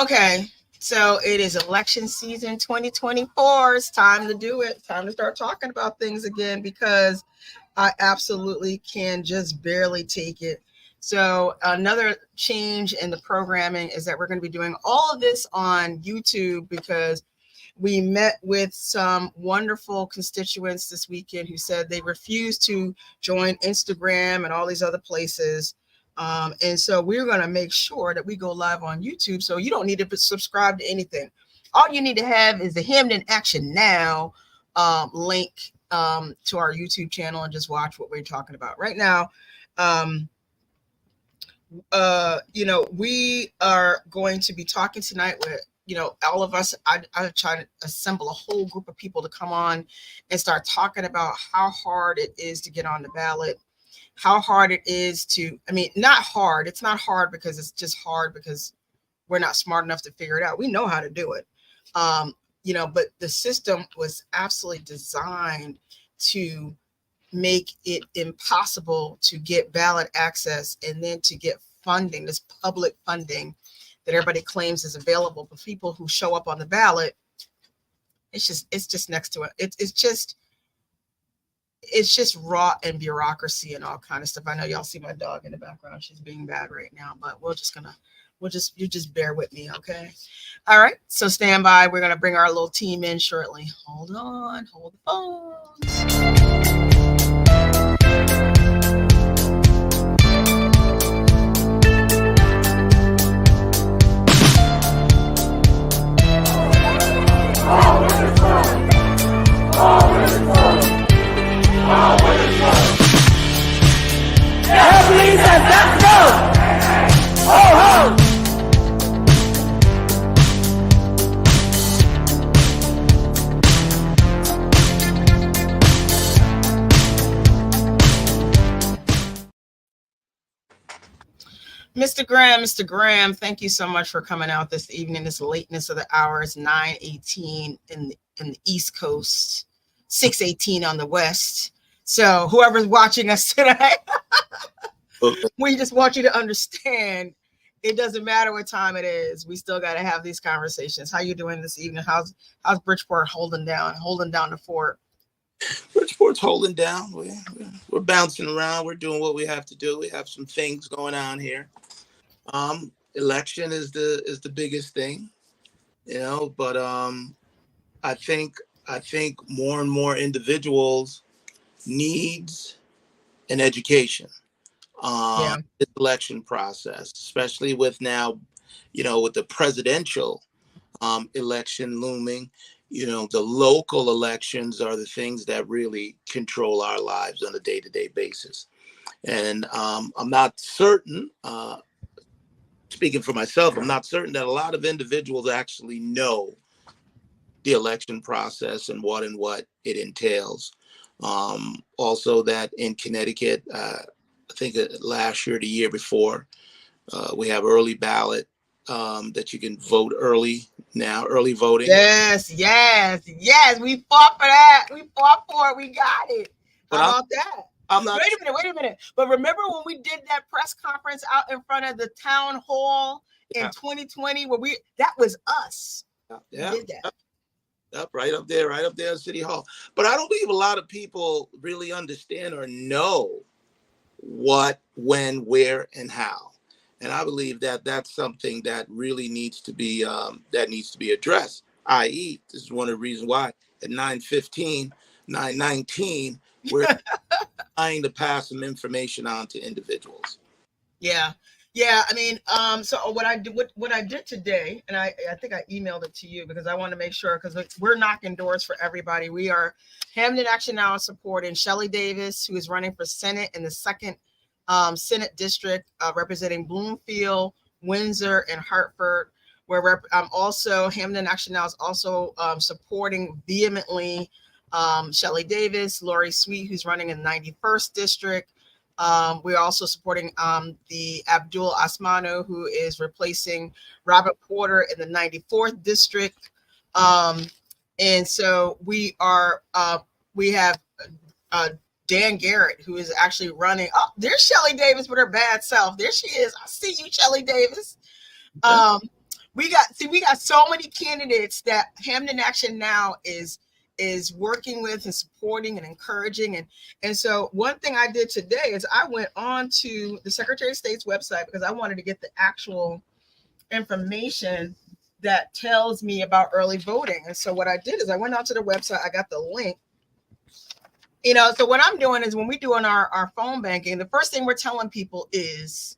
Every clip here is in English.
Okay, so it is election season 2024. It's time to do it. Time to start talking about things again because I absolutely can just barely take it. So another change in the programming is that we're going to be doing all of this on YouTube because we met with some wonderful constituents this weekend who said they refuse to join Instagram and all these other places. And so we're going to make sure that we go live on YouTube. So you don't need to subscribe to anything. All you need to have is the Hamden Action Now link to our YouTube channel and just watch what we're talking about right now. We are going to be talking tonight with all of us. I try to assemble a whole group of people to come on and start talking about how hard it is to get on the ballot, how hard it is to, not hard. It's not hard because it's just hard because we're not smart enough to figure it out. We know how to do it. But the system was absolutely designed to make it impossible to get ballot access and then to get funding, this public funding that everybody claims is available for people who show up on the ballot. It's just next to it. It's just raw and bureaucracy and all kind of stuff. I know y'all see my dog in the background. She's being bad right now, but you just bear with me. Okay. All right. So stand by. We're going to bring our little team in shortly. Hold on. Hold the phones. Let's go! Ho, ho! Mr. Graham, thank you so much for coming out this evening. This lateness of the hour is 9:18 in the East Coast, 6:18 on the West. So whoever's watching us tonight, we just want you to understand it doesn't matter what time it is. We still got to have these conversations. How you doing this evening? How's Bridgeport holding down the fort? Bridgeport's holding down. We're bouncing around. We're doing what we have to do. We have some things going on here. Election is the biggest thing, but I think more and more individuals needs an education this election process, especially with now, with the presidential election looming. The local elections are the things that really control our lives on a day-to-day basis. And I'm not certain, speaking for myself, I'm not certain that a lot of individuals actually know the election process and what it entails. Also that in Connecticut, I think last year, the year before, we have early ballot that you can vote early now, early voting. Yes. We fought for that. We fought for it. We got it. How about that? Wait a minute. But remember when we did that press conference out in front of the town hall in 2020, that was us. Yeah. We did that. Yep, right up there at City Hall. But I don't believe a lot of people really understand or know what, when, where, and how. And I believe that that's something that really needs to be addressed. I.e., this is one of the reasons why at 9:15, 9:19, we're trying to pass some information on to individuals. Yeah. So what I did today, and I think I emailed it to you because I want to make sure, because we're knocking doors for everybody. We are Hamden Action Now supporting Shelley Davis, who is running for Senate in the 2nd Senate District, representing Bloomfield, Windsor, and Hartford. Where also Hamden Action Now is also supporting vehemently Shelley Davis, Lori Sweet, who's running in the 91st District. We're also supporting the Abdul Asmano, who is replacing Robert Porter in the 94th District. And so we have Dan Garrett, who is actually running. Oh, there's Shelley Davis with her bad self. There she is. I see you, Shelley Davis. we got so many candidates that Hamden Action Now is working with and supporting and encouraging. And so one thing I did today is I went on to the Secretary of State's website because I wanted to get the actual information that tells me about early voting. And so what I did is I went onto the website, I got the link. So what I'm doing is when we're doing our phone banking, the first thing we're telling people is,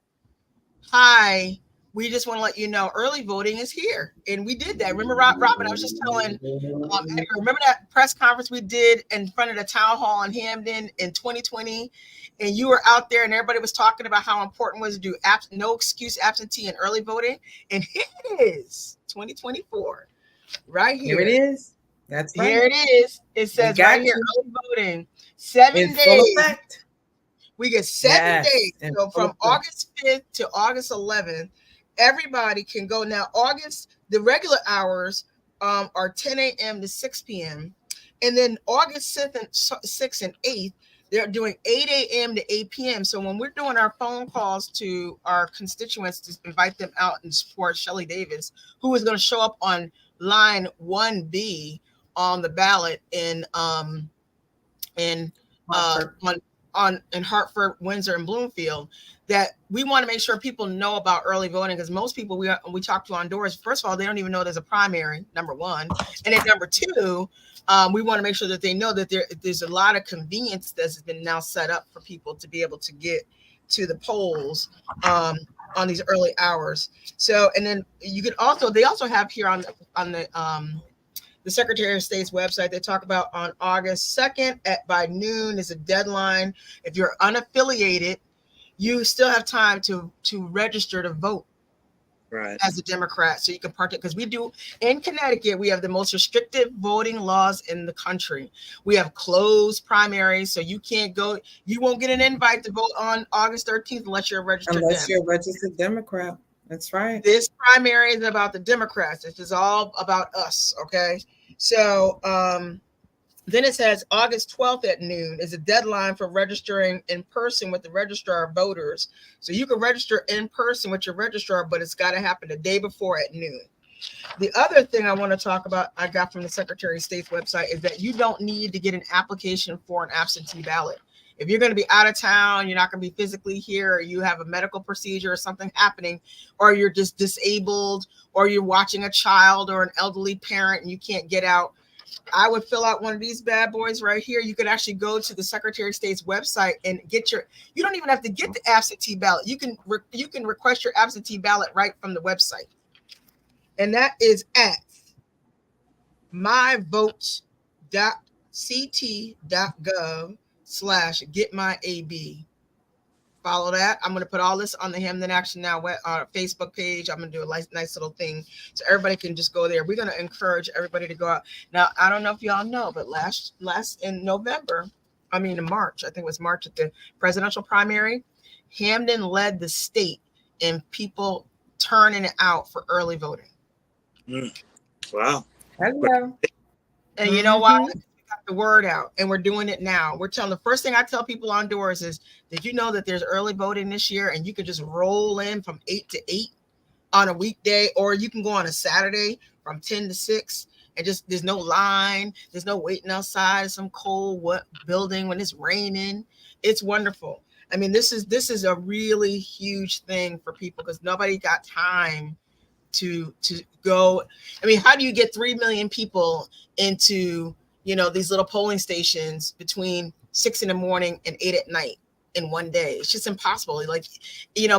hi, we just want to let you know early voting is here. And we did that. Remember, Robin, I was just telling Edgar, remember that press conference we did in front of the town hall in Hamden in 2020? And you were out there and everybody was talking about how important it was to do no excuse absentee and early voting. And here it is, 2024, right here. Here it is. That's right. Here it is. It says right here, early voting, 7 days. Full effect. We get 7 days. So from August 5th to August 11th, everybody can go. Now, the regular hours are 10 a.m. to 6 p.m. And then August 6th and 8th, they're doing 8 a.m. to 8 p.m. So when we're doing our phone calls to our constituents to invite them out and support Shelley Davis, who is going to show up on line 1B on the ballot in Hartford, Windsor, and Bloomfield, that we want to make sure people know about early voting, because most people we talk to on doors, first of all, they don't even know there's a primary, number one. And then number two, we want to make sure that they know that there's a lot of convenience that's been now set up for people to be able to get to the polls on these early hours. So, and then they also have here on the Secretary of State's website, they talk about on August 2nd by noon is a deadline. If you're unaffiliated, you still have time to register to vote as a Democrat. So you can partake, because we do in Connecticut, we have the most restrictive voting laws in the country. We have closed primaries, so you can't go, you won't get an invite to vote on August 13th unless you're a registered Democrat. That's right. This primary is about the Democrats. This is all about us. Okay. So then it says August 12th at noon is a deadline for registering in person with the registrar of voters. So you can register in person with your registrar, but it's got to happen the day before at noon. The other thing I want to talk about, I got from the Secretary of State's website, is that you don't need to get an application for an absentee ballot. If you're going to be out of town, you're not going to be physically here, or you have a medical procedure or something happening, or you're just disabled, or you're watching a child or an elderly parent and you can't get out, I would fill out one of these bad boys right here. You could actually go to the Secretary of State's website and you don't even have to get the absentee ballot. You can request your absentee ballot right from the website. And that is at myvote.ct.gov/getmyab. Follow that. I'm going to put all this on the Hamden Action Now Facebook page. I'm going to do a nice little thing so everybody can just go there. We're going to encourage everybody to go out. Now, I don't know if y'all know, but last in March, I think it was March, at the presidential primary, Hamden led the state in people turning it out for early voting. Wow. Hello. And you know why? The word out, and we're doing it now. We're telling, the first thing I tell people on doors is, did you know that there's early voting this year, and you can just roll in from 8 to 8 on a weekday, or you can go on a Saturday from 10 to 6 and just, there's no line, there's no waiting outside some cold building when it's raining. It's wonderful. I mean, this is a really huge thing for people, because nobody got time to go. I mean, how do you get 3 million people into these little polling stations between 6 a.m. and 8 p.m. in one day? It's just impossible. Like,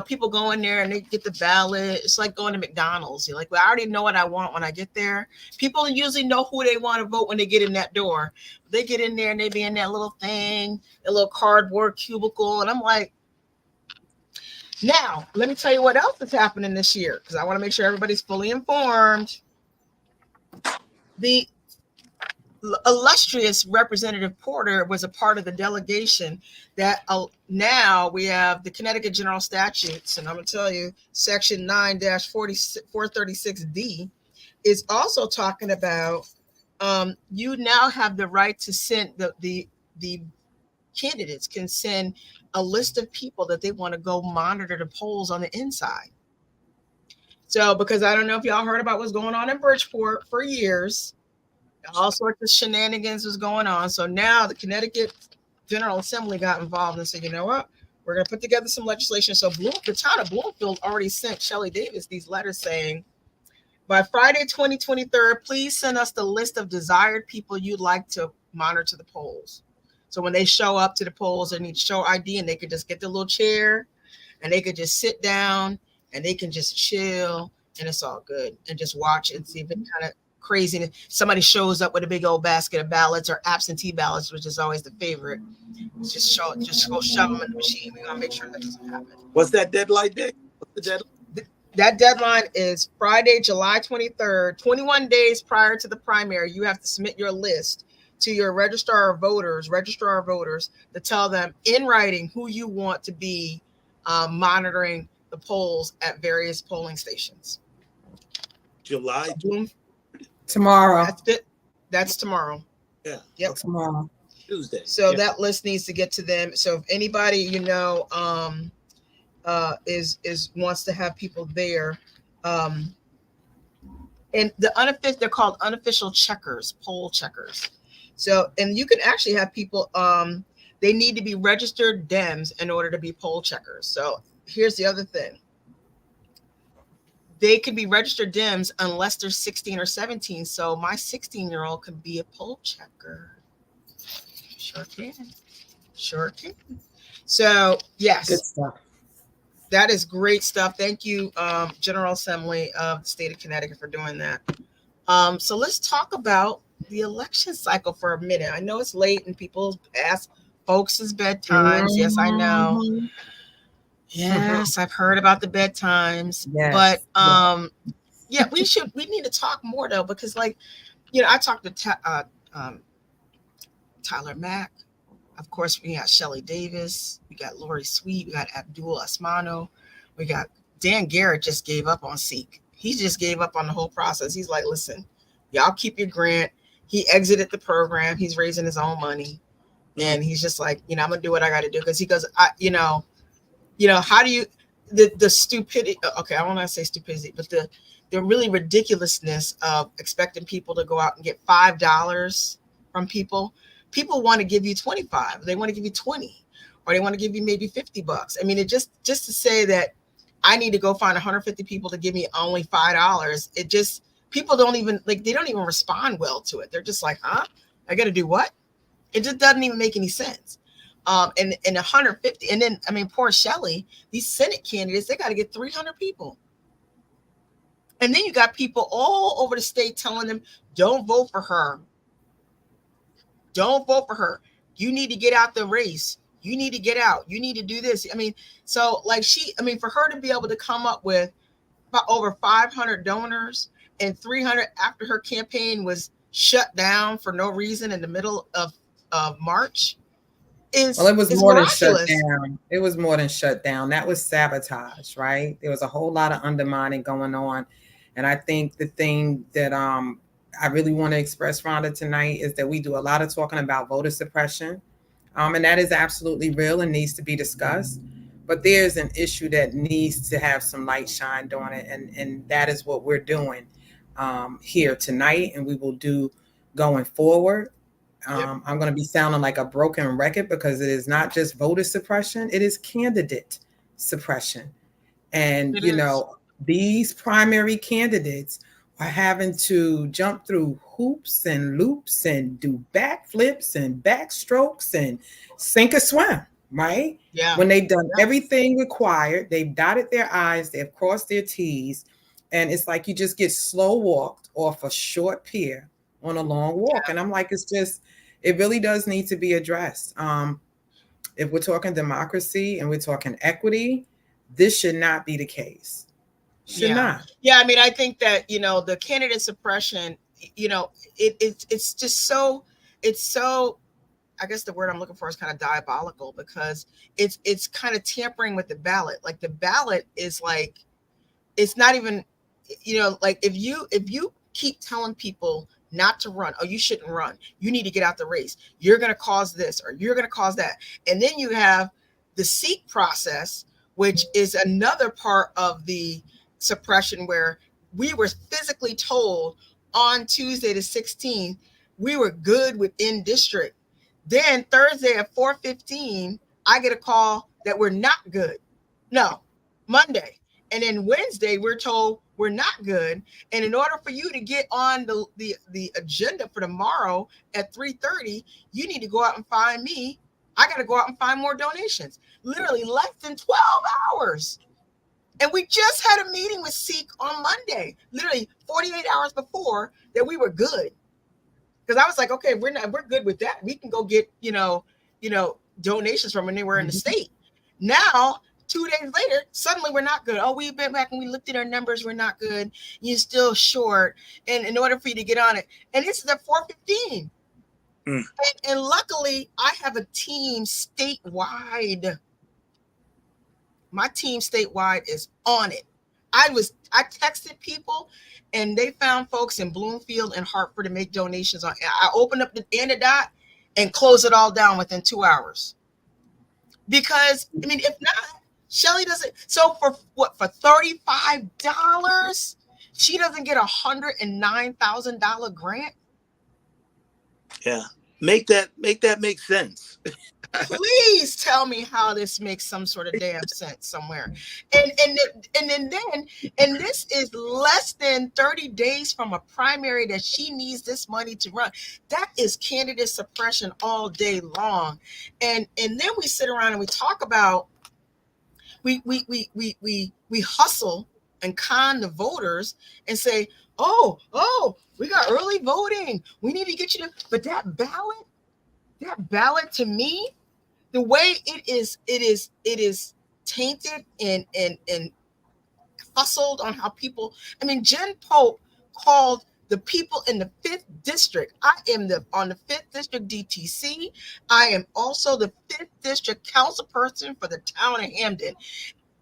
people go in there and they get the ballot. It's like going to McDonald's. You're like, well, I already know what I want when I get there. People usually know who they want to vote when they get in that door. They get in there and they be in that little thing, a little cardboard cubicle. And I'm like, now, let me tell you what else is happening this year, because I want to make sure everybody's fully informed. The illustrious Representative Porter was a part of the delegation that now we have the Connecticut General Statutes, and I'm going to tell you, Section 9-436D is also talking about you now have the right to send the candidates can send a list of people that they want to go monitor the polls on the inside. So, because I don't know if y'all heard about what's going on in Bridgeport for years, all sorts of shenanigans was going on. So now the Connecticut General Assembly got involved and said, you know what? We're going to put together some legislation. So the town of Bloomfield already sent Shelley Davis these letters saying, by Friday, 2023, please send us the list of desired people you'd like to monitor the polls. So when they show up to the polls, they need to show ID, and they could just get the little chair and they could just sit down and they can just chill, and it's all good, and just watch and see if it kind of crazy. Somebody shows up with a big old basket of ballots or absentee ballots, which is always the favorite. Just go shove them in the machine. We gotta make sure that doesn't happen. What's that deadline day? What's the deadline? That deadline is Friday, July 23rd, 21 days prior to the primary. You have to submit your list to your registrar of voters to tell them in writing who you want to be monitoring the polls at various polling stations. July Tomorrow. That's it. That's tomorrow. Yeah. Yep. Tomorrow. Tuesday. So that list needs to get to them. So if anybody is wants to have people there, and the unofficial, they're called unofficial checkers, poll checkers. So, and you can actually have people, they need to be registered Dems in order to be poll checkers. So here's the other thing. They can be registered Dems unless they're 16 or 17. So my 16-year-old can be a poll checker. Sure can. Sure can. So yes. Good stuff. That is great stuff. Thank you, General Assembly of the state of Connecticut, for doing that. So let's talk about the election cycle for a minute. I know it's late and people ask folks' bedtimes. Yes, I know. Yes, I've heard about the bedtimes. Yes. But yeah, we need to talk more though, because I talked to Tyler Mack. Of course, we got Shelley Davis, we got Lori Sweet, we got Abdul Asmano, we got Dan Garrett just gave up on Seek. He just gave up on the whole process. He's like, listen, y'all keep your grant. He exited the program. He's raising his own money. And he's just like, I'm going to do what I got to do. Because he goes, how do you, the stupidity, okay, I won't say stupidity, but the really ridiculousness of expecting people to go out and get $5 from people. People want to give you 25. They want to give you 20, or they want to give you maybe $50. I mean, it just to say that I need to go find 150 people to give me only $5. It just, people don't even they don't even respond well to it. They're just like, huh? I got to do what? It just doesn't even make any sense. And 150, and then, I mean, poor Shelley, these Senate candidates, they got to get 300 people. And then you got people all over the state telling them, don't vote for her. Don't vote for her. You need to get out the race. You need to get out. You need to do this. I mean, so for her to be able to come up with over 500 donors and 300 after her campaign was shut down for no reason in the middle of March it was more miraculous. Than shut down. It was more than shut down. That was sabotage, right? There was a whole lot of undermining going on. And I think the thing that I really want to express, Rhonda, tonight is that we do a lot of talking about voter suppression. And that is absolutely real and needs to be discussed. But there's an issue that needs to have some light shined on it. And that is what we're doing here tonight, and we will do going forward. I'm going to be sounding like a broken record because it is not just voter suppression, it is candidate suppression. And, these primary candidates are having to jump through hoops and loops and do backflips and backstrokes and sink or swim, right? Yeah. When they've done everything required, they've dotted their I's, they've crossed their T's, and it's like you just get slow walked off a short pier on a long walk. Yeah. And I'm like, it really does need to be addressed. If we're talking democracy and we're talking equity, this should not be the case. Should not. Yeah, I mean, I think that, the candidate suppression, it's just so, I guess the word I'm looking for is kind of diabolical, because it's kind of tampering with the ballot. Like the ballot is like, it's not even, if you keep telling people not to run, you shouldn't run, you need to get out the race, you're going to cause this or you're going to cause that. And then you have the Seek process, which is another part of the suppression where we were physically told on Tuesday the 16th we were good within district. Then Thursday at 4:15, I get a call that we're not good. No, Monday. And then Wednesday, we're told we're not good. And in order for you to get on the agenda for tomorrow at 3:30, you need to go out and find me. I got to go out and find more donations. Literally less than 12 hours. And we just had a meeting with Seek on Monday, literally 48 hours before that we were good. Because I was like, okay, we're good with that. We can go get, donations from anywhere in the state. Now, 2 days later, suddenly we're not good. Oh, we went back and we looked at our numbers. We're not good. You're still short. And in order for you to get on it, and this is at 4:15. And luckily, I have a team statewide. My team statewide is on it. I texted people, and they found folks in Bloomfield and Hartford to make donations. I opened up the Dot and closed it all down within 2 hours. Because, I mean, if not, Shelly doesn't. So for $35, she doesn't get $109,000 grant. Yeah, make that make sense. Please tell me how this makes some sort of damn sense somewhere. And this is less than 30 days from a primary that she needs this money to run. That is candidate suppression all day long. And then we sit around and we talk about we hustle and con the voters and say, oh, we got early voting. We need to get you to, but that ballot to me, the way it is tainted and hustled on how people. I mean, Jen Pope called the people in the 5th district. I am on the 5th district DTC. I am also the 5th district council person for the town of Hamden.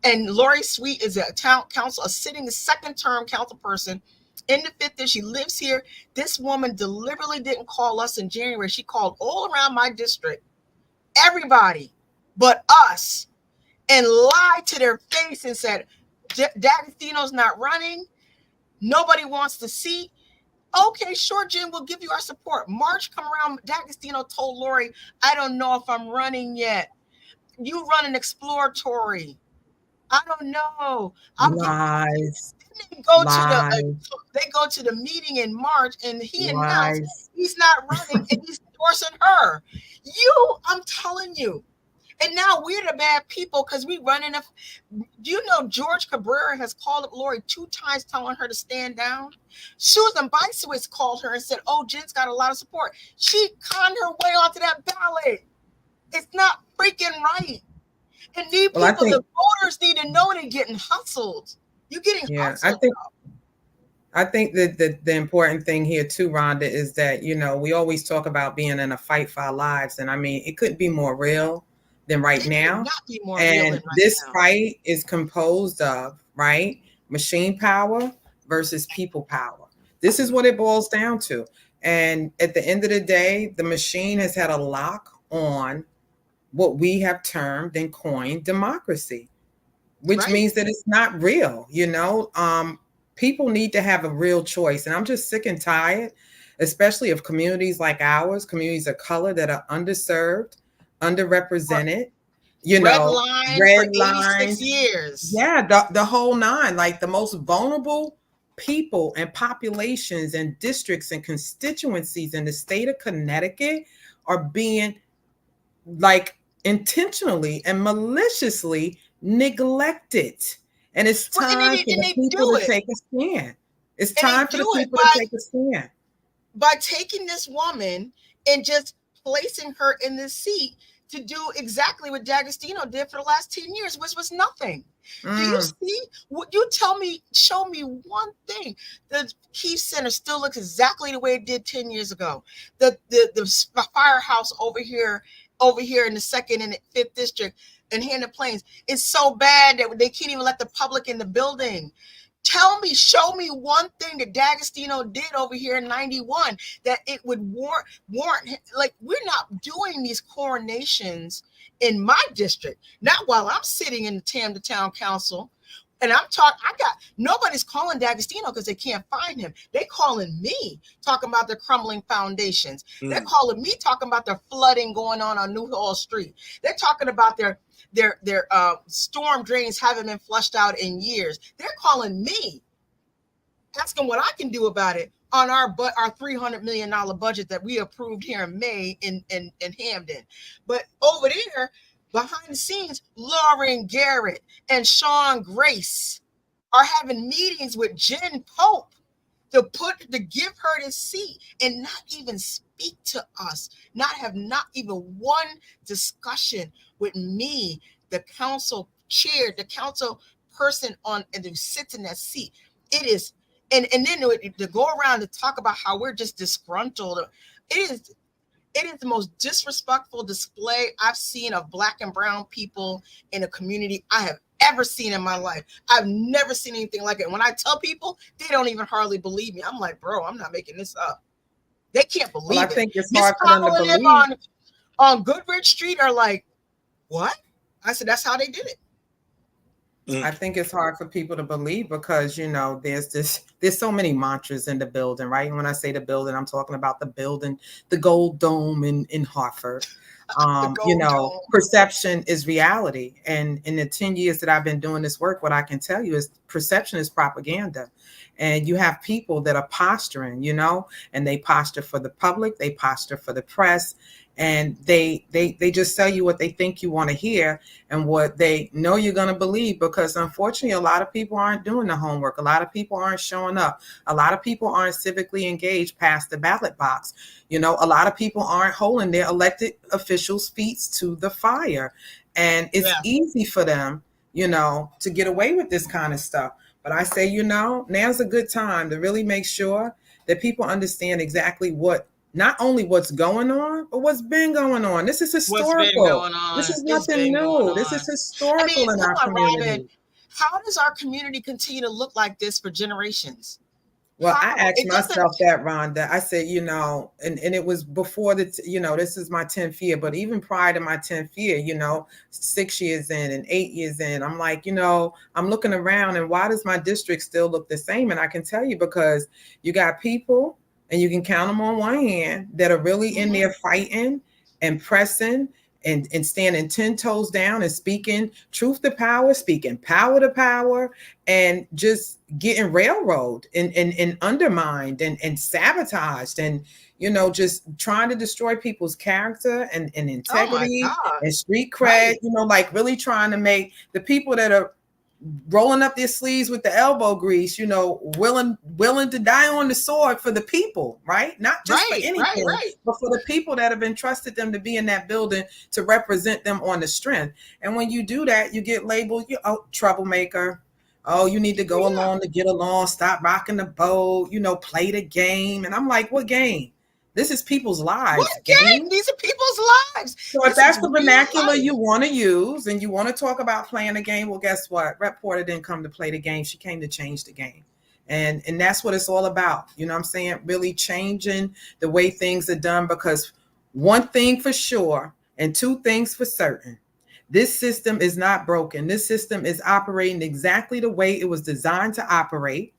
And Lori Sweet is a town council, a sitting second term council person in the 5th district. She lives here. This woman deliberately didn't call us in January. She called all around my district, everybody but us, and lied to their face and said, D'Agostino's not running. Nobody wants to see. Okay, sure, Jim, we'll give you our support. March come around, D'Agostino told Lori, I don't know if I'm running yet. You run an exploratory. I don't know. Lies. They go to the meeting in March, and he announced he's not running, and he's endorsing her. I'm telling you. And now we're the bad people because we run enough. Do you know George Cabrera has called up Lori 2 times telling her to stand down? Susan Bysowitz called her and said, oh, Jen's got a lot of support. She conned her way onto that ballot. It's not freaking right. And the voters need to know they're getting hustled. You're getting hustled. I think that the important thing here too, Rhonda, is that, we always talk about being in a fight for our lives. And I mean, it couldn't be more real than right now. And this fight is composed of, right, machine power versus people power. This is what it boils down to. And at the end of the day, the machine has had a lock on what we have termed and coined democracy, which means that it's not real. People need to have a real choice. And I'm just sick and tired, especially of communities like ours, communities of color that are underserved, underrepresented, red lines, years. Yeah, the whole nine, like the most vulnerable people and populations and districts and constituencies in the state of Connecticut are being intentionally and maliciously neglected. And it's time for the people to take a stand. It's time for the people to take a stand. By taking this woman and just placing her in this seat to do exactly what D'Agostino did for the last 10 years, which was nothing. Do you see? You tell me, show me one thing. The Keefe Center still looks exactly the way it did 10 years ago. The firehouse over here in the 2nd and 5th district in Hampton Plains is so bad that they can't even let the public in the building. Show me one thing that D'Agostino did over here in 91 that it would warrant. Like, we're not doing these coronations in my district. Not while I'm sitting in the Town Council. And I'm talking, nobody's calling D'Agostino because they can't find him. They calling me talking about the crumbling foundations. They're calling me talking about the flooding going on New Hall Street. They're talking about their storm drains haven't been flushed out in years. They're calling me, asking what I can do about it on our $300 million budget that we approved here in May in Hamden. But over there, behind the scenes, Lauren Garrett and Sean Grace are having meetings with Jen Pope to give her this seat and not even speak to us, not even one discussion with me, the council chair, the council person and who sits in that seat. It is, and then to go around to talk about how we're just disgruntled. It is the most disrespectful display I've seen of Black and brown people in a community I have ever seen in my life. I've never seen anything like it. When I tell people, they don't even hardly believe me. I'm like, bro, I'm not making this up. They can't believe it. I think it's hard for them to believe. On Goodrich Street are like, what? I said, that's how they did it. I think it's hard for people to believe because, there's so many mantras in the building, right? And when I say the building, I'm talking about the building, the Gold Dome in Hartford. Perception is reality. And in the 10 years that I've been doing this work, what I can tell you is perception is propaganda. And you have people that are posturing, and they posture for the public, they posture for the press, and they just tell you what they think you want to hear and what they know you're going to believe, because unfortunately, a lot of people aren't doing the homework. A lot of people aren't showing up. A lot of people aren't civically engaged past the ballot box. A lot of people aren't holding their elected officials' feet to the fire. And it's easy for them, to get away with this kind of stuff. But I say, now's a good time to really make sure that people understand exactly not only what's going on, but what's been going on. This is historical. This is nothing new. This is historical in our community. Robin, how does our community continue to look like this for generations? Well, I asked myself that, Rhonda. I said, and it was before this is my 10th year, but even prior to my 10th year, 6 years in and 8 years in, I'm like, I'm looking around and why does my district still look the same? And I can tell you because you got people, and you can count them on one hand, that are really in there fighting and pressing and standing 10 toes down and speaking truth to power, speaking power to power, and just getting railroaded and undermined and sabotaged and, just trying to destroy people's character and integrity and street cred, like really trying to make the people that are rolling up their sleeves with the elbow grease, willing to die on the sword for the people, right? Not just for anything, but for the people that have entrusted them to be in that building to represent them on the strength. And when you do that, you get labeled, troublemaker. Oh, you need to go along to get along. Stop rocking the boat, play the game. And I'm like, what game? This is people's lives. What game? These are people's lives. So if that's the vernacular you want to use and you want to talk about playing a game, well, guess what? Rep Porter didn't come to play the game. She came to change the game. And that's what it's all about. You know what I'm saying? Really changing the way things are done, because one thing for sure and two things for certain. This system is not broken. This system is operating exactly the way it was designed to operate.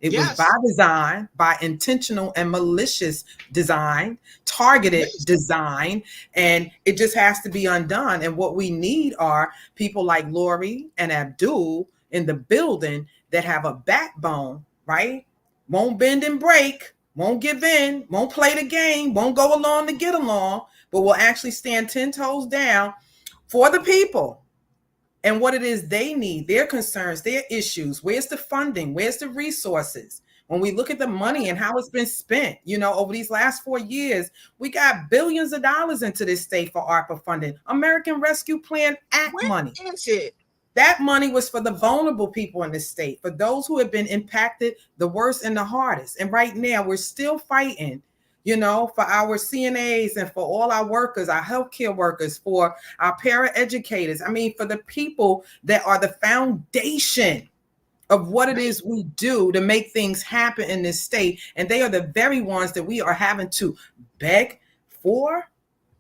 It was by design, by intentional and malicious design, targeted design, and it just has to be undone. And what we need are people like Lori and Abdul in the building that have a backbone, right? Won't bend and break, won't give in, won't play the game, won't go along to get along, but will actually stand 10 toes down for the people. And what it is they need, their concerns, their issues. Where's the funding? Where's the resources? When we look at the money and how it's been spent, over these last 4 years, we got billions of dollars into this state for ARPA funding. American Rescue Plan Act money. That money was for the vulnerable people in this state, for those who have been impacted the worst and the hardest. And right now, we're still fighting for our CNAs and for all our workers, our healthcare workers, for our paraeducators. I mean, for the people that are the foundation of what it is we do to make things happen in this state. And they are the very ones that we are having to beg for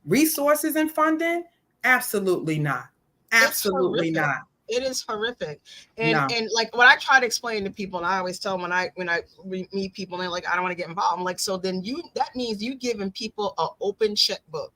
resources and funding. Absolutely not. Absolutely not. It is horrific. No. And like what I try to explain to people, and I always tell them when I meet people and they're like, I don't want to get involved. I'm like, so then that means you giving people an open checkbook.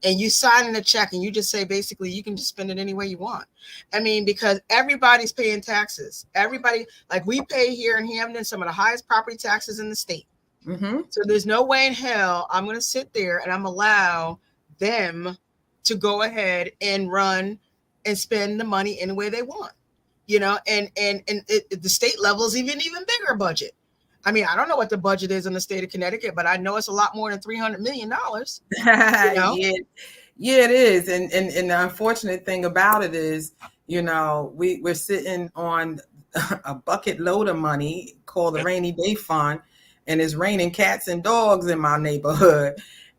And you sign in a check and you just say, basically, you can just spend it any way you want. I mean, because everybody's paying taxes. Everybody, like we pay here in Hampton, some of the highest property taxes in the state. Mm-hmm. So there's no way in hell I'm going to sit there and I'm allow them to go ahead and run and spend the money any way they want, you know, and the state level is even bigger budget. I mean, I don't know what the budget is in the state of Connecticut, but I know it's a lot more than $300 million. You know? Yeah, it is. And the unfortunate thing about it is, you know, we're sitting on a bucket load of money called the rainy day fund, and it's raining cats and dogs in my neighborhood.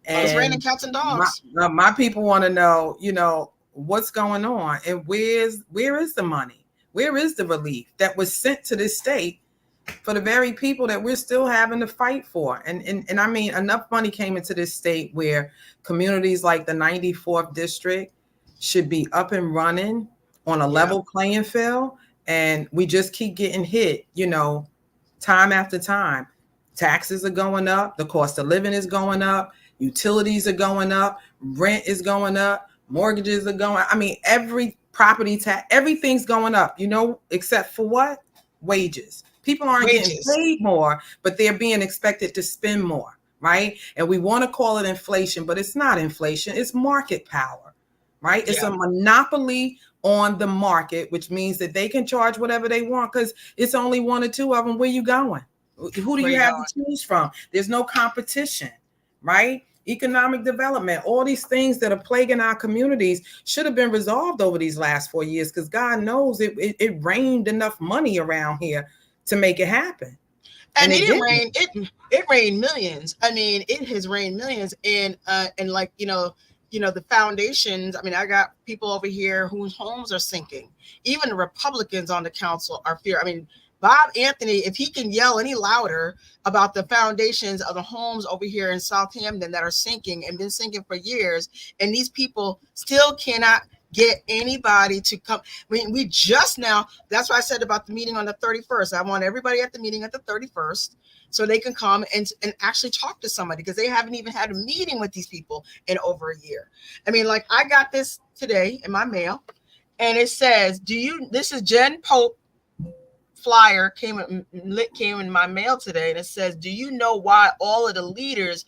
And it's raining cats and dogs. My people want to know, you know, what's going on and where is the money? Where is the relief that was sent to this state for the very people that we're still having to fight for? And I mean, enough money came into this state where communities like the 94th district should be up and running on a level playing field. And we just keep getting hit, you know, time after time. Taxes are going up. The cost of living is going up. Utilities are going up. Rent is going up. Mortgages are going up. I mean, every property tax, everything's going up, you know, except for what? Wages. People aren't getting paid more, but they're being expected to spend more, right? And we want to call it inflation, but it's not inflation. It's market power, right? It's a monopoly on the market, which means that they can charge whatever they want because it's only one or two of them. Where you going? Who do you have to choose from? There's no competition, right? Economic development, all these things that are plaguing our communities should have been resolved over these last 4 years because God knows it rained enough money around here to make it happen. And it rained millions. I mean, it has rained millions. And like, you know, the foundations, I mean, I got people over here whose homes are sinking. Even the Republicans on the council are fear. I mean, Bob Anthony, if he can yell any louder about the foundations of the homes over here in Southampton that are sinking and been sinking for years, and these people still cannot get anybody to come. I mean, we just now, that's what I said about the meeting on the 31st. I want everybody at the meeting at the 31st so they can come and actually talk to somebody because they haven't even had a meeting with these people in over a year. I mean, like I got this today in my mail and it says, this is Jen Pope flyer came in my mail today, and it says, do you know why all of the leaders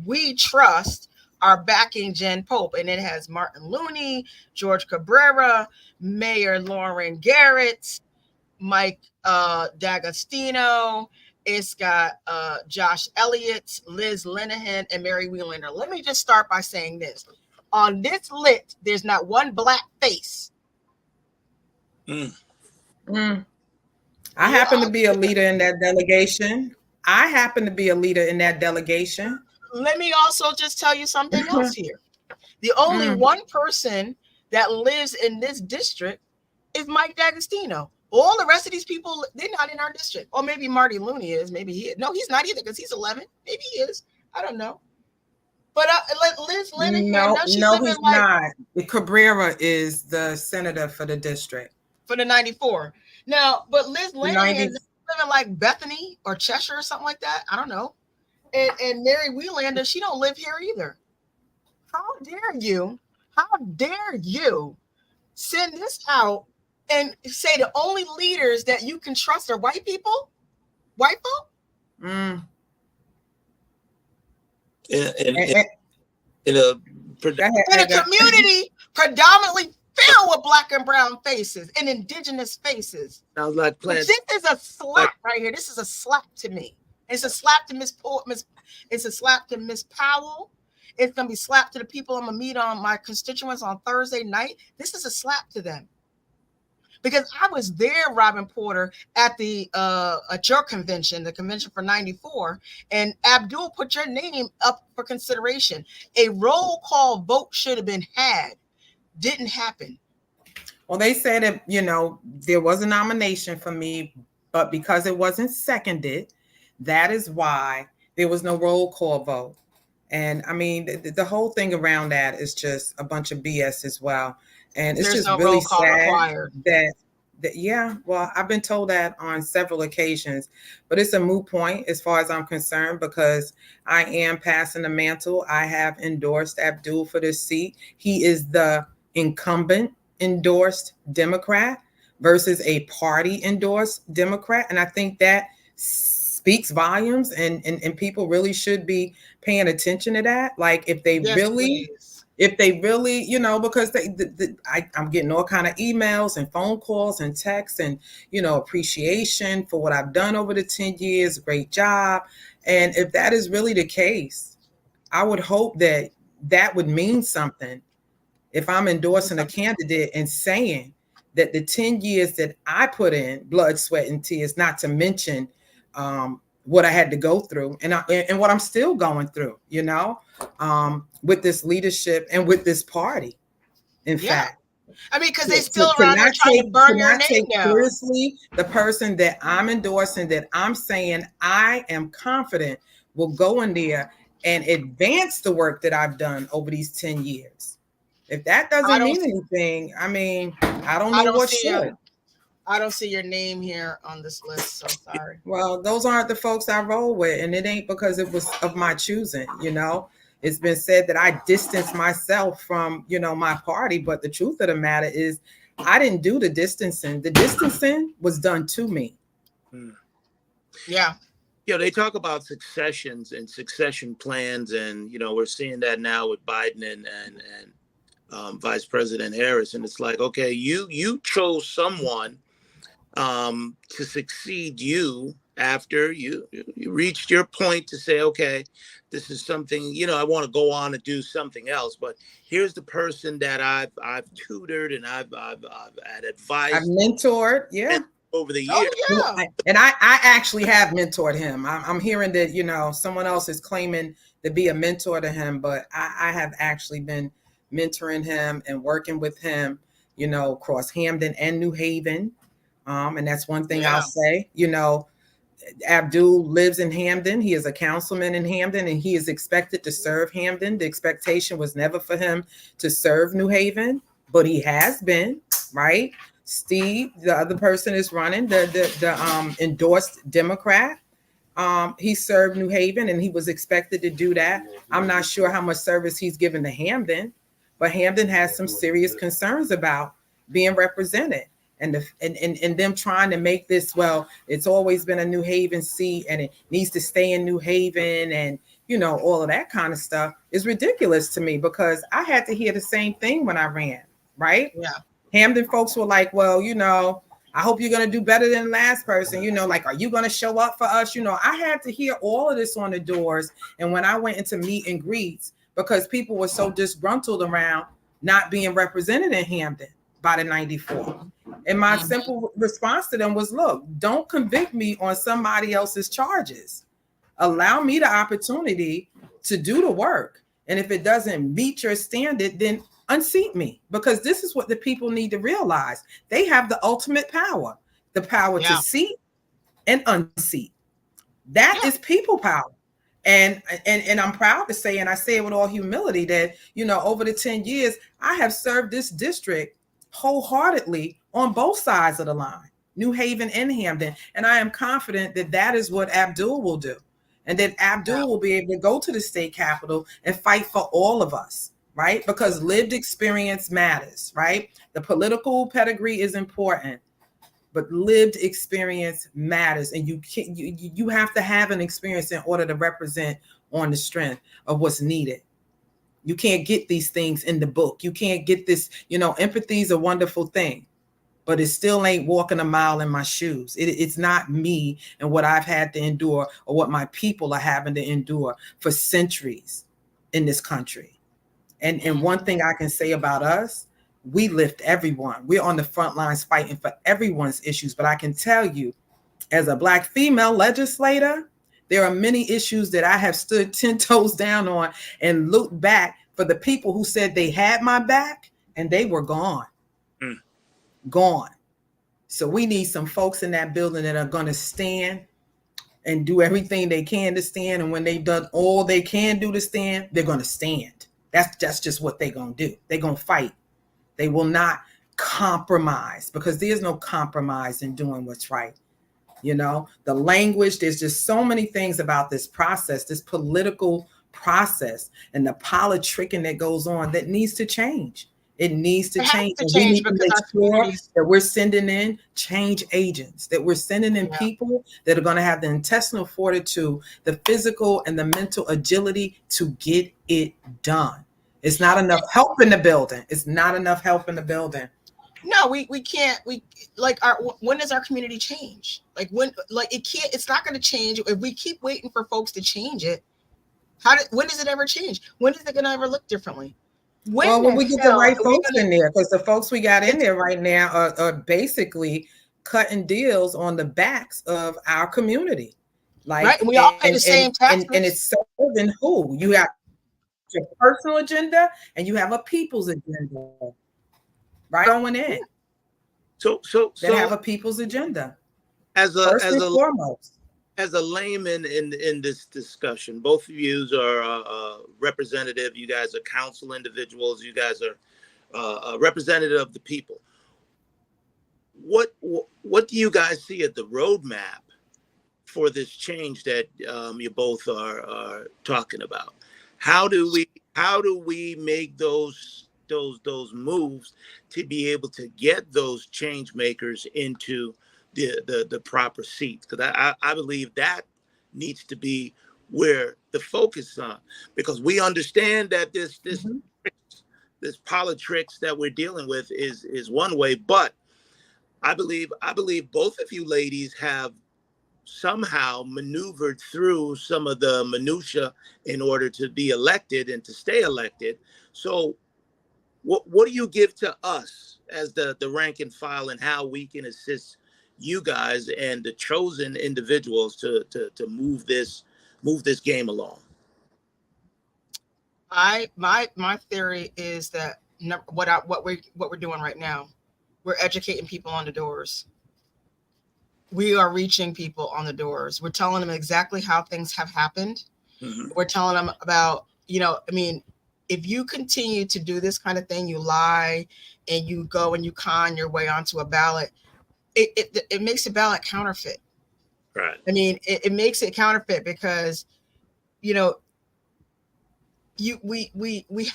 we trust are backing Jen Pope? And it has Martin Looney, George Cabrera, Mayor Lauren Garrett, Mike D'Agostino. It's got Josh Elliott, Liz Linehan, and Mary Wheelander. Let me just start by saying this. On this list, there's not one black face. I happen to be a leader in that delegation. Let me also just tell you something else here. The only one person that lives in this district is Mike D'Agostino. All the rest of these people, they're not in our district. Or maybe Marty Looney is. Maybe he is. No, he's not either because he's 11. Maybe he is. I don't know. But Liz Linehan, no, he's not. Cabrera is the senator for the district. For the 94. Now, but Liz Linehan is living like Bethany or Cheshire or something like that. I don't know. And Mary Wheelander, she don't live here either. How dare you send this out and say the only leaders that you can trust are white people? White folk? In a community predominantly filled with black and brown faces and indigenous faces. Sounds like this is a slap right here. This is a slap to me. It's a slap to it's a slap to Miss Powell. It's gonna be slapped to the people I'm gonna meet on my constituents on Thursday night. This is a slap to them. Because I was there, Robin Porter, at your convention, the convention for 94, and Abdul put your name up for consideration. A roll call vote should have been had. Didn't happen. Well, they said that, you know, there was a nomination for me, but because it wasn't seconded, that is why there was no roll call vote. And I mean, the whole thing around that is just a bunch of BS as well. And it's There's just no really roll call sad required. that, yeah, well, I've been told that on several occasions, but it's a moot point as far as I'm concerned, because I am passing the mantle. I have endorsed Abdul for this seat. He is the incumbent endorsed Democrat versus a party endorsed Democrat. And I think that speaks volumes, and people really should be paying attention to that. Like if they Yes, really please. because I'm getting all kind of emails and phone calls and texts and, appreciation for what I've done over the 10 years. Great job. And if that is really the case, I would hope that that would mean something if I'm endorsing a candidate and saying that the 10 years that I put in blood, sweat, and tears, not to mention what I had to go through and what I'm still going through, with this leadership and with this party. In fact, I mean, because they still around here trying to burn your name down. Seriously the person that I'm endorsing, that I'm saying I am confident will go in there and advance the work that I've done over these 10 years. If that doesn't mean anything, I mean, I don't know what should. I don't see your name here on this list, so sorry. Well, those aren't the folks I roll with, and it ain't because it was of my choosing, It's been said that I distanced myself from, my party, but the truth of the matter is I didn't do the distancing. The distancing was done to me. Yeah. They talk about successions and succession plans, and we're seeing that now with Biden and Vice President Harris, and it's like, okay, you chose someone to succeed you after you reached your point to say, okay, this is something, I want to go on and do something else, but here's the person that I've tutored and I've advised, I've mentored, over the years. Oh, yeah. And I actually have mentored him. I'm hearing that, someone else is claiming to be a mentor to him, but I have actually been mentoring him and working with him, across Hampden and New Haven. And that's one thing I'll say, Abdul lives in Hampden. He is a councilman in Hampden, and he is expected to serve Hampden. The expectation was never for him to serve New Haven, but he has been, right? Steve, the other person is running, the endorsed Democrat. He served New Haven, and he was expected to do that. I'm not sure how much service he's given to Hampden, but Hampden has some serious concerns about being represented. And them trying to make this, well, it's always been a New Haven seat and it needs to stay in New Haven, and all of that kind of stuff is ridiculous to me, because I had to hear the same thing when I ran, right? Yeah. Hampden folks were like, well, I hope you're going to do better than the last person, like, are you going to show up for us? I had to hear all of this on the doors. And when I went into meet and greets, because people were so disgruntled around not being represented in Hampden by the 94. And my simple response to them was, look, don't convict me on somebody else's charges. Allow me the opportunity to do the work. And if it doesn't meet your standard, then unseat me, because this is what the people need to realize. They have the ultimate power, the power to seat and unseat. That is people power. And I'm proud to say, and I say it with all humility, that, over the 10 years, I have served this district wholeheartedly on both sides of the line, New Haven and Hampden. And I am confident that that is what Abdul will do. And that Abdul will be able to go to the state capitol and fight for all of us, right? Because lived experience matters, right? The political pedigree is important, but lived experience matters. And you have to have an experience in order to represent on the strength of what's needed. You can't get these things in the book. You can't get this, empathy is a wonderful thing, but it still ain't walking a mile in my shoes. It's not me and what I've had to endure, or what my people are having to endure for centuries in this country. And one thing I can say about us, we lift everyone. We're on the front lines fighting for everyone's issues. But I can tell you, as a Black female legislator, there are many issues that I have stood 10 toes down on and looked back for the people who said they had my back, and they were gone. Gone. So we need some folks in that building that are going to stand and do everything they can to stand. And when they've done all they can do to stand, they're going to stand. That's just what they're going to do. They're going to fight. They will not compromise, because there's no compromise in doing what's right. You know, the language, there's just so many things about this process, this political process, and the politicking that goes on that needs to change. It needs to change. To and change, we need to because make sure that we're sending in change agents, that we're sending in people that are going to have the intestinal fortitude, the physical and the mental agility to get it done. It's not enough help in the building. It's not enough help in the building. No, we can't. We like when does our community change? Like when, like it can't. It's not going to change if we keep waiting for folks to change it. When does it ever change? When is it going to ever look differently? When we get the right folks in there, because the folks we got in there right now are basically cutting deals on the backs of our community. Like, right, and we all pay the same taxes. And it's serving who? You have your personal agenda and you have a people's agenda. Right, going in. So they have a people's agenda. As a layman in this discussion, both of you are representative. You guys are council individuals. You guys are representative of the people. What do you guys see at the roadmap for this change that you both are talking about? How do we make those moves to be able to get those change makers into the proper seats? Because I believe that needs to be where the focus is on, because we understand that this politics that we're dealing with is one way, but I believe both of you ladies have somehow maneuvered through some of the minutia in order to be elected and to stay elected. So what do you give to us as the rank and file, and how we can assist you guys and the chosen individuals to move this game along? My theory is that what we're doing right now, we're educating people on the doors. We are reaching people on the doors. We're telling them exactly how things have happened. Mm-hmm. We're telling them about, if you continue to do this kind of thing, you lie and you go and you con your way onto a ballot, it makes the ballot counterfeit. Right. It makes it counterfeit because, we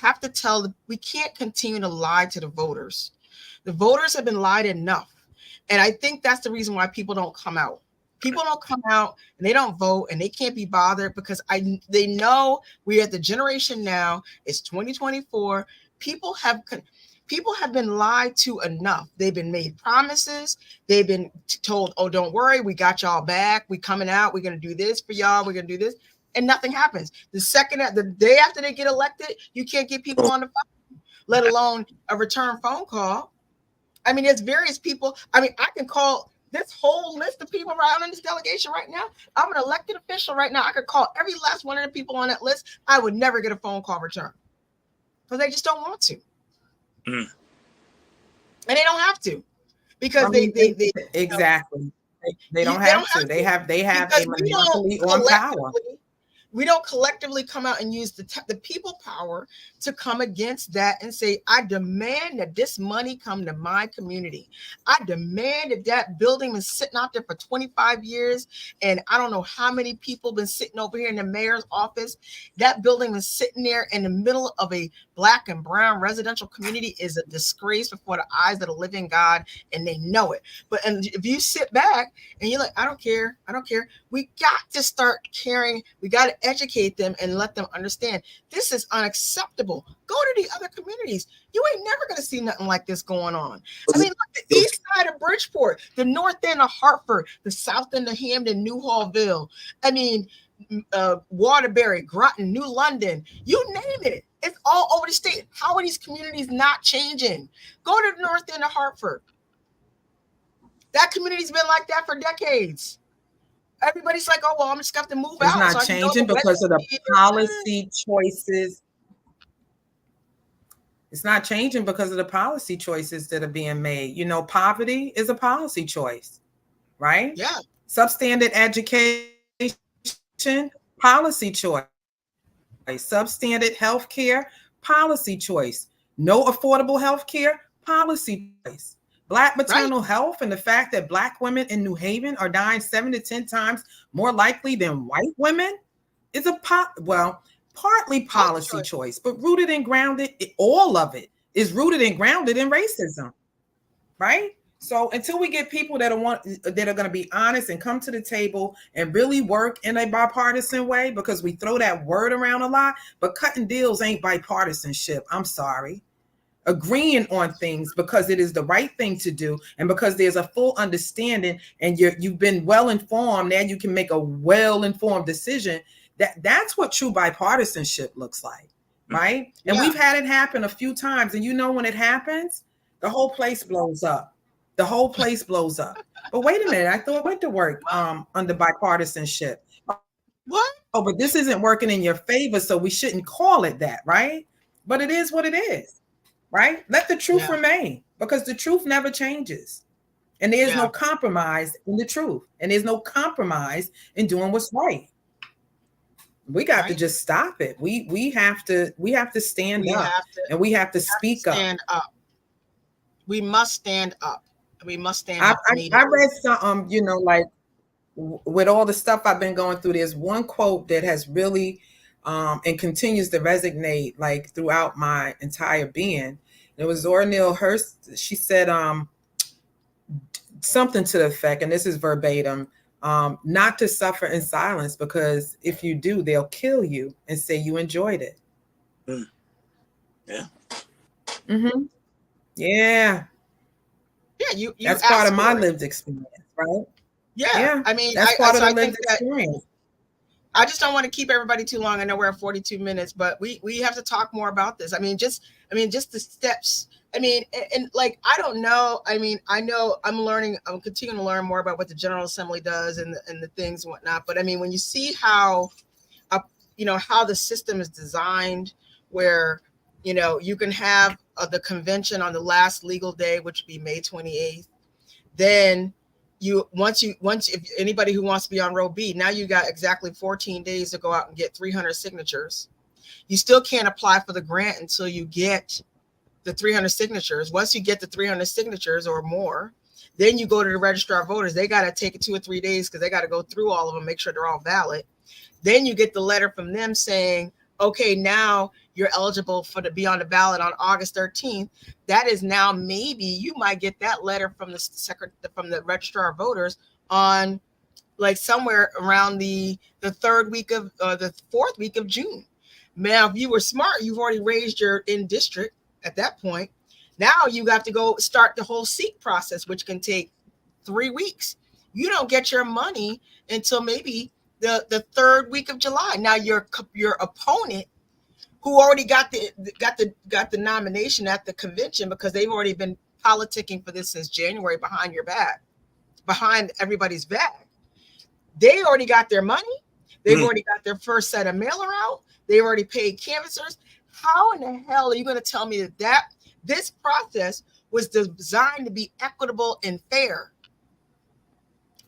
have to we can't continue to lie to the voters. The voters have been lied enough. And I think that's the reason why people don't come out. People don't come out and they don't vote, and they can't be bothered because they know we're at the generation now. It's 2024. People have been lied to enough. They've been made promises. They've been told, "Oh, don't worry, we got y'all back. We coming out. We're gonna do this for y'all. We're gonna do this," and nothing happens. The day after they get elected, you can't get people on the phone, let alone a return phone call. There's various people. I can call this whole list of people around in this delegation right now. I'm an elected official right now. I could call every last one of the people on that list. I would never get a phone call return because they just don't want to. And they don't have to, because they exactly. They don't have to. They have a monopoly on power. We don't collectively come out and use the people power to come against that and say, I demand that this money come to my community. I demand that building been sitting out there for 25 years. And I don't know how many people been sitting over here in the mayor's office. That building was sitting there in the middle of a Black and brown residential community is a disgrace before the eyes of the living God. And they know it. And if you sit back and you're like, I don't care. We got to start caring. We got to educate them and let them understand this is unacceptable. Go to the other communities. You ain't never going to see nothing like this going on. Look, the east side of Bridgeport, the north end of Hartford, the south end of Hamden, New Hallville, Waterbury, Groton, New London, you name it. It's all over the state. How are these communities not changing? Go to the north end of Hartford. That community's been like that for decades. Everybody's like, oh, well, I'm just going to have to move out. It's not changing because of the policy choices. It's not changing because of the policy choices that are being made. Poverty is a policy choice, right? Yeah. Substandard education policy choice. Substandard health care, policy choice. No affordable health care, policy choice. Black maternal health and the fact that Black women in New Haven are dying 7 to 10 times more likely than white women is partly policy choice, but rooted and grounded, all of it is rooted and grounded in racism, right? So until we get people that are going to be honest and come to the table and really work in a bipartisan way, because we throw that word around a lot, but cutting deals ain't bipartisanship. I'm sorry. Agreeing on things because it is the right thing to do, and because there's a full understanding, and you've been well informed. Now you can make a well informed decision. That's what true bipartisanship looks like, right? And we've had it happen a few times, and when it happens, the whole place blows up. The whole place blows up. But wait a minute, I thought it went to work under bipartisanship. What? Oh, but this isn't working in your favor, so we shouldn't call it that, right? But it is what it is, right? Let the truth remain, because the truth never changes. And there's no compromise in the truth. And there's no compromise in doing what's right. We got to just stop it. We have to stand up, and we have to speak up. Stand up. We must stand up. We must stand up. I read some, like with all the stuff I've been going through, there's one quote that has really and continues to resonate like throughout my entire being. It was Zora Neale Hurst. She said something to the effect, and this is verbatim, not to suffer in silence, because if you do, they'll kill you and say you enjoyed it. Yeah. Mm-hmm. Yeah. Yeah, that's part of my lived experience, right? Yeah. I mean, that's part of the lived experience. I just don't want to keep everybody too long. I know we're at 42 minutes, but we have to talk more about this. I mean, just the steps. I mean, and like, I don't know. I mean, I know I'm continuing to learn more about what the General Assembly does and the things and whatnot. But I mean, when you see how the system is designed, where, you can have the convention on the last legal day, which would be May 28th. Then if anybody who wants to be on row B, now you got exactly 14 days to go out and get 300 signatures. You still can't apply for the grant until you get the 300 signatures. Once you get the 300 signatures or more, then you go to the registrar of voters. They got to take it 2 or 3 days because they got to go through all of them, make sure they're all valid. Then you get the letter from them saying, okay, now you're eligible to be on the ballot on August 13th. That is now, maybe you might get that letter from the registrar of voters on like somewhere around the 3rd week of the 4th week of June. Now, if you were smart, you've already raised your in district at that point. Now you have to go start the whole seek process, which can take 3 weeks. You don't get your money until maybe the 3rd week of July. Now your opponent, who already got the nomination at the convention, because they've already been politicking for this since January behind everybody's back. They already got their money. They've already got their first set of mailer out. They've already paid canvassers. How in the hell are you going to tell me that this process was designed to be equitable and fair?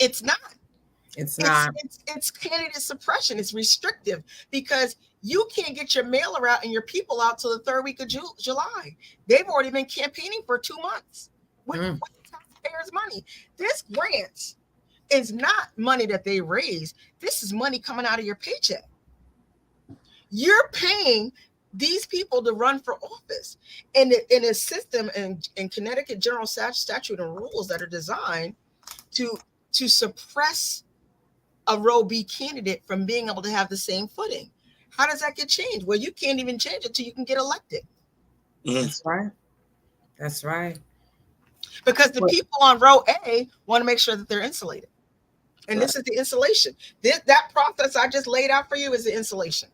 It's not. It's not. It's candidate suppression. It's restrictive, because you can't get your mailer out and your people out till the 3rd week of July. They've already been campaigning for 2 months with taxpayers' money. This grant is not money that they raise. This is money coming out of your paycheck. You're paying these people to run for office in a system in Connecticut general statute and rules that are designed to suppress a row B candidate from being able to have the same footing. How does that get changed? Well, you can't even change it till you can get elected. That's right. That's right. Because the people on row A want to make sure that they're insulated. And this is the insulation. That process I just laid out for you is the insulation.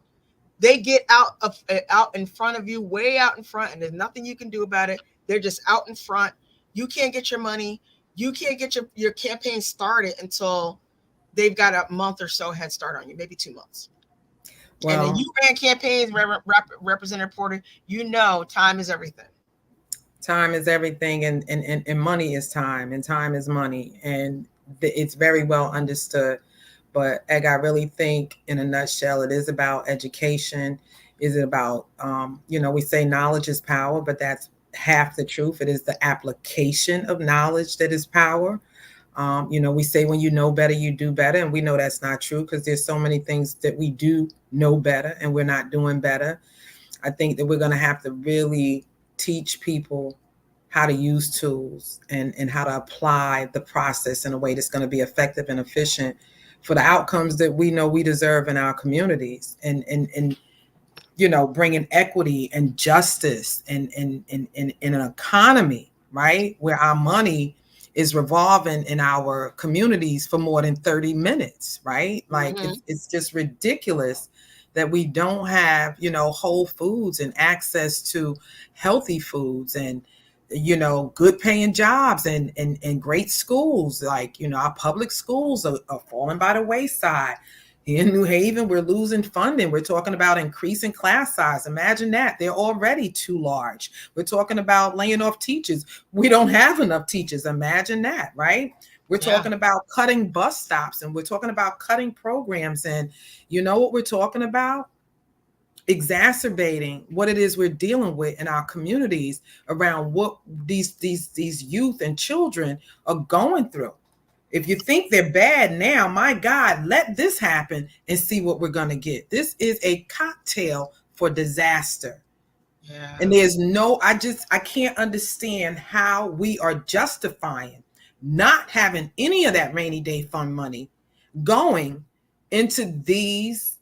They get out in front of you, way out in front, and there's nothing you can do about it. They're just out in front. You can't get your money. You can't get your campaign started until they've got a month or so head start on you, maybe 2 months. Well, and then you ran campaigns, Representative Porter, time is everything. Time is everything, and money is time, and time is money. And it's very well understood. But Egg, I really think in a nutshell, it is about education. Is it about, we say knowledge is power, but that's half the truth. It is the application of knowledge that is power. We say when you know better, you do better. And we know that's not true because there's so many things that we do know better and we're not doing better. I think that we're going to have to really teach people how to use tools and how to apply the process in a way that's going to be effective and efficient for the outcomes that we know we deserve in our communities, and bringing equity and justice and in an economy, right, where our money is revolving in our communities for more than 30 minutes, right? Like it's just ridiculous that we don't have, whole foods and access to healthy foods and, good paying jobs and great schools. Like, our public schools are falling by the wayside. In New Haven, we're losing funding. We're talking about increasing class size. Imagine that. They're already too large. We're talking about laying off teachers. We don't have enough teachers. Imagine that, right? We're talking about cutting bus stops, and we're talking about cutting programs. And you know what we're talking about? Exacerbating what it is we're dealing with in our communities around what these youth and children are going through. If you think they're bad now, my God, let this happen and see what we're going to get. This is a cocktail for disaster. Yeah. And I can't understand how we are justifying not having any of that rainy day fund money going into these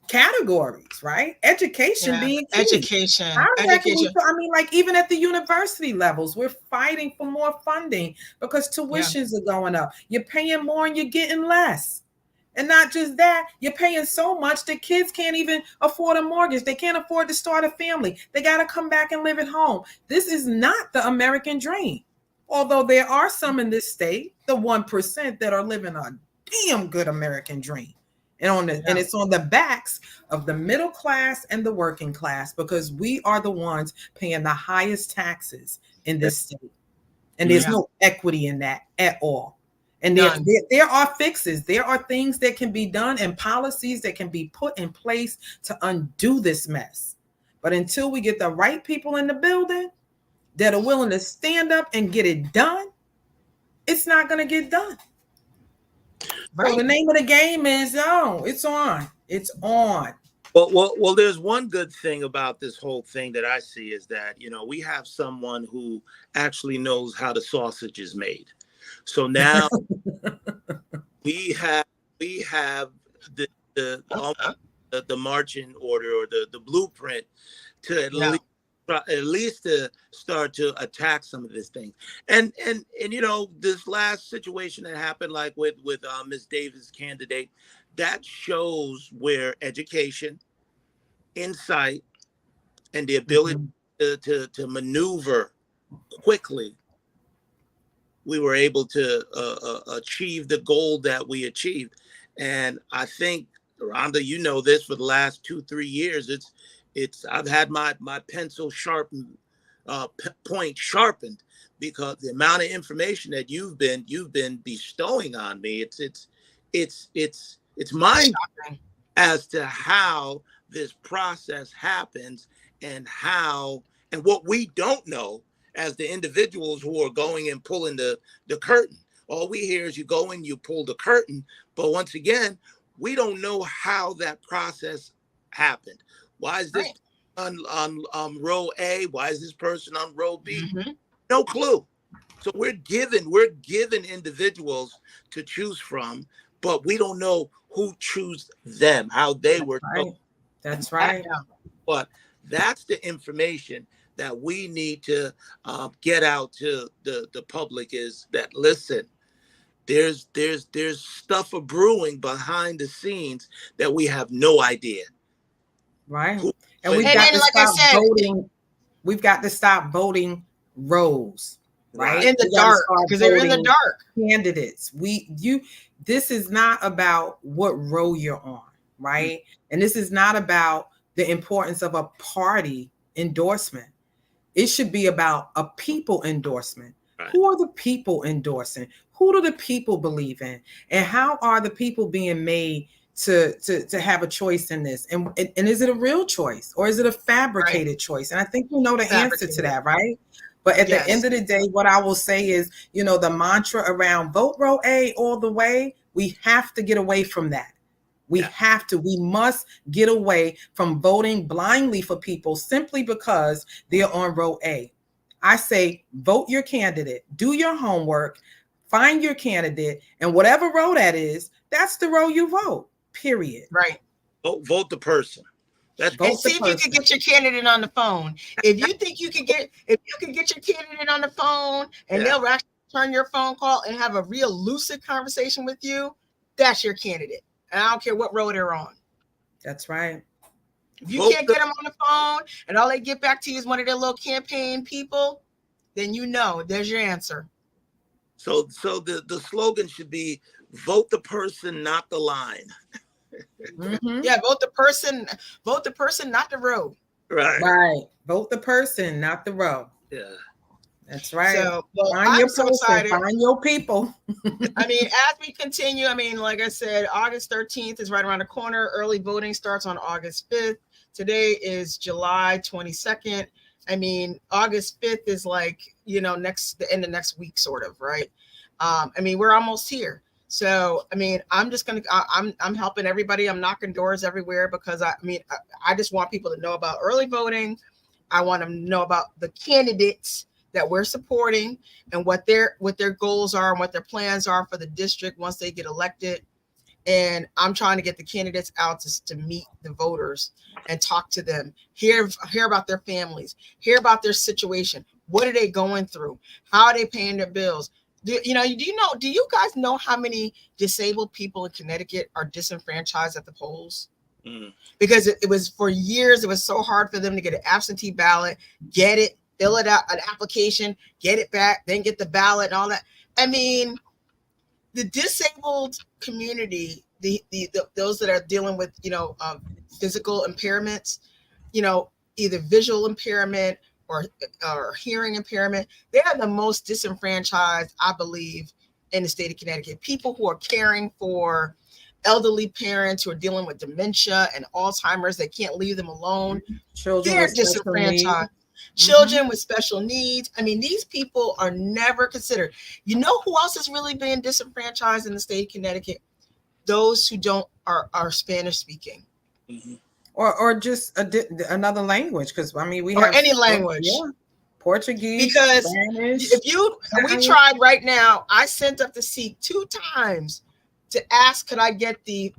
categories, right? Education being key. Education. Like even at the university levels, we're fighting for more funding because tuitions are going up. You're paying more and you're getting less. And not just that, you're paying so much that kids can't even afford a mortgage. They can't afford to start a family. They got to come back and live at home. This is not the American dream. Although there are some in this state, the 1% that are living a damn good American dream. And it's on the backs of the middle class and the working class, because we are the ones paying the highest taxes in this state. And there's no equity in that at all. And there are fixes. There are things that can be done and policies that can be put in place to undo this mess. But until we get the right people in the building that are willing to stand up and get it done, it's not going to get done. Right. So the name of the game is it's on. It's on. Well, there's one good thing about this whole thing that I see is that, we have someone who actually knows how the sausage is made. So now we have the marching order or the blueprint to at least to start to attack some of these things. And this last situation that happened, like with Ms. Davis' candidate, that shows where education, insight, and the ability to maneuver quickly, we were able to achieve the goal that we achieved. And I think, Rhonda, this for the last 2-3 years, I've had my pencil sharpened, point sharpened, because the amount of information that you've been bestowing on me, it's mind as to how this process happens and what we don't know as the individuals who are going and pulling the curtain. All we hear is you go and you pull the curtain, but once again, we don't know how that process happened. Why is this on row A? Why is this person on row B? No clue. So we're given individuals to choose from, but we don't know who chose them, how they were chosen. That's right. But that's the information that we need to get out to the public, is that, listen, there's stuff brewing behind the scenes that we have no idea. Right. And we've got to stop voting. We've got to stop voting rows, right? In the dark, because they're in the dark. Candidates. This is not about what row you're on, right? And this is not about the importance of a party endorsement. It should be about a people endorsement. Right. Who are the people endorsing? Who do the people believe in? And how are the people being made to have a choice in this? And is it a real choice or is it a Right. fabricated choice? And I think we know the answer to Fabricated. that, right? But at the Yes. end of the day, what I will say is, the mantra around vote row A all the way, we have to get away from that. We must get away from voting blindly for people simply because they're on row A. I say, vote your candidate, do your homework, find your candidate, and whatever row that is, that's the row you vote, period. Right. Vote the person. And see if you can get your candidate on the phone. If you think you can get your candidate on the phone and they'll actually turn your phone call and have a real lucid conversation with you, that's your candidate. And I don't care what row they're on. That's right. If you can't get them on the phone and all they get back to you is one of their little campaign people, then there's your answer. So the slogan should be vote the person, not the line. Mm-hmm. Yeah, vote the person, not the row. Right. Vote the person, not the row. Yeah. That's right. So, find your person, find your people. I mean, as we continue, like I said, August 13th is right around the corner. Early voting starts on August 5th. Today is July 22nd. August 5th is the end of next week, sort of, right? We're almost here. So, I'm helping everybody. I'm knocking doors everywhere because I just want people to know about early voting. I want them to know about the candidates that we're supporting and what their goals are and what their plans are for the district once they get elected. And I'm trying to get the candidates out to meet the voters and talk to them, hear about their families, hear about their situation. What are they going through? How are they paying their bills? Do you guys know how many disabled people in Connecticut are disenfranchised at the polls? Because it was for years, it was so hard for them to get an absentee ballot, get it, fill it out, an application, get it back, then get the ballot and all that. The disabled community, those that are dealing with, physical impairments, either visual impairment or hearing impairment, they are the most disenfranchised, I believe, in the state of Connecticut. People who are caring for elderly parents who are dealing with dementia and Alzheimer's, they can't leave them alone. They're disenfranchised. Children with special needs. These people are never considered. You know who else is really being disenfranchised in the state of Connecticut? Those who are Spanish speaking. Mm-hmm. Or just another language, because we or have any language. Portuguese, because Spanish. We tried right now. I sent up the seat 2 times to ask, could I get the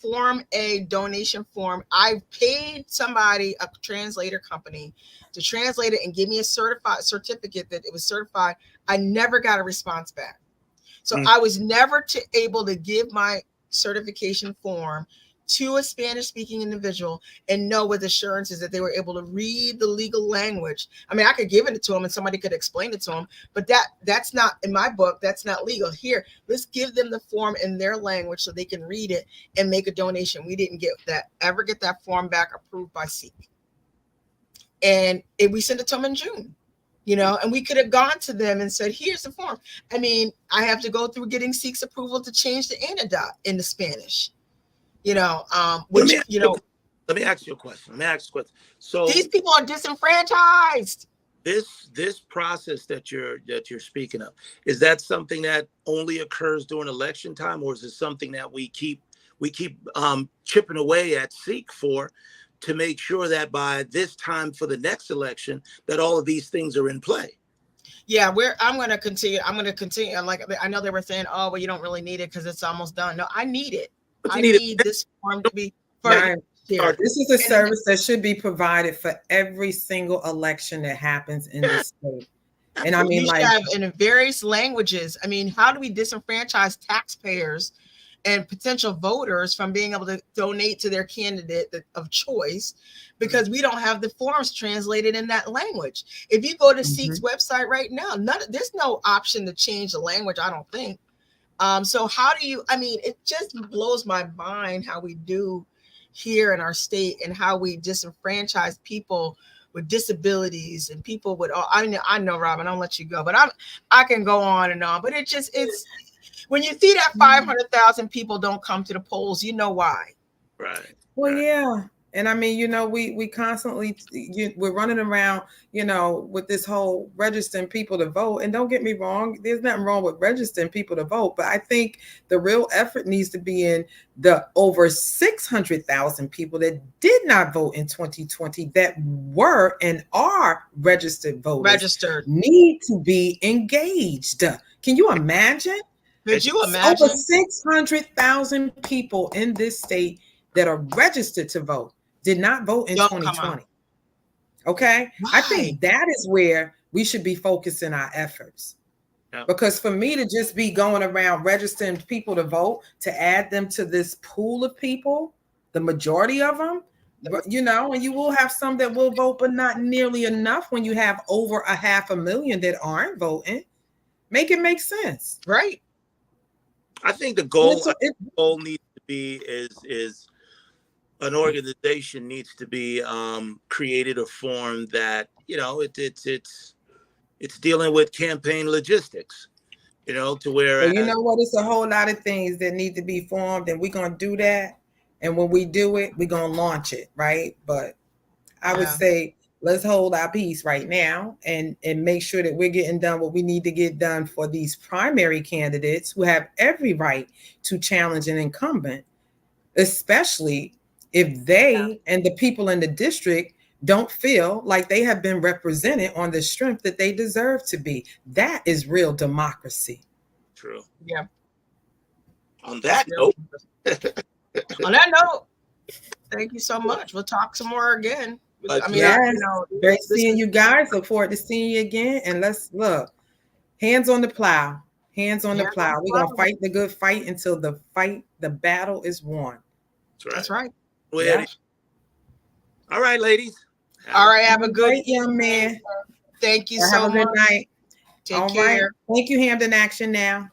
Form A donation form? I paid somebody, a translator company, to translate it and give me a certificate that it was certified. I never got a response back. So I was never able to give my certification form to a Spanish speaking individual and know with assurances that they were able to read the legal language. I could give it to them and somebody could explain it to them, but that's not, in my book, that's not legal. Here, let's give them the form in their language so they can read it and make a donation. We didn't ever get that form back approved by SEEK. And we sent it to them in June, and we could have gone to them and said, here's the form. I have to go through getting SEEK's approval to change the anecdote into Spanish. Let me ask you a question. So these people are disenfranchised. This process that you're speaking of, is that something that only occurs during election time, or is it something that we keep chipping away at SEEK for, to make sure that by this time for the next election that all of these things are in play? Yeah, I'm going to continue. Like, I know they were saying, oh, well, you don't really need it because it's almost done. No, I need it. I need this form to be shared. This is a service that should be provided for every single election that happens in the state. And you should have in various languages. How do we disenfranchise taxpayers and potential voters from being able to donate to their candidate of choice because we don't have the forms translated in that language? If you go to SEEK's website right now, there's no option to change the language, I don't think. So how do you, it just blows my mind how we do here in our state and how we disenfranchise people with disabilities and people with all, I know, Robin, I'll let you go, but I can go on and on, but it's when you see that 500,000 people don't come to the polls, you know why. Right. Well, right. yeah. And I mean, we constantly, we're running around, with this whole registering people to vote. And don't get me wrong, there's nothing wrong with registering people to vote. But I think the real effort needs to be in the over 600,000 people that did not vote in 2020 that were and are registered voters. Registered. Need to be engaged. Can you imagine? Could you imagine? Over 600,000 people in this state that are registered to vote did not vote in 2020. Okay. Why? I think that is where we should be focusing our efforts. Yep. Because for me to just be going around registering people to vote, to add them to this pool of people, the majority of them, and you will have some that will vote, but not nearly enough when you have over 500,000 that aren't voting. Make it make sense. Right. I think the goal needs to be is an organization needs to be created or formed that it's dealing with campaign logistics, to where what, it's a whole lot of things that need to be formed, and we're gonna do that. And when we do it, we're gonna launch it, right? But I would say let's hold our peace right now and make sure that we're getting done what we need to get done for these primary candidates who have every right to challenge an incumbent, especially if they and the people in the district don't feel like they have been represented on the strength that they deserve to be. That is real democracy. True. Yeah. On that note. On that note, thank you so much. We'll talk some more again. Great seeing you guys. Look forward to seeing you again. And let's look. Hands on the plow. Hands on the plow. We're gonna fight the good fight until the battle is won. That's right. All right, ladies. All right, have a good young man. Thank you so much. Have a good night. Take care. Right. Thank you, Hamden Action now.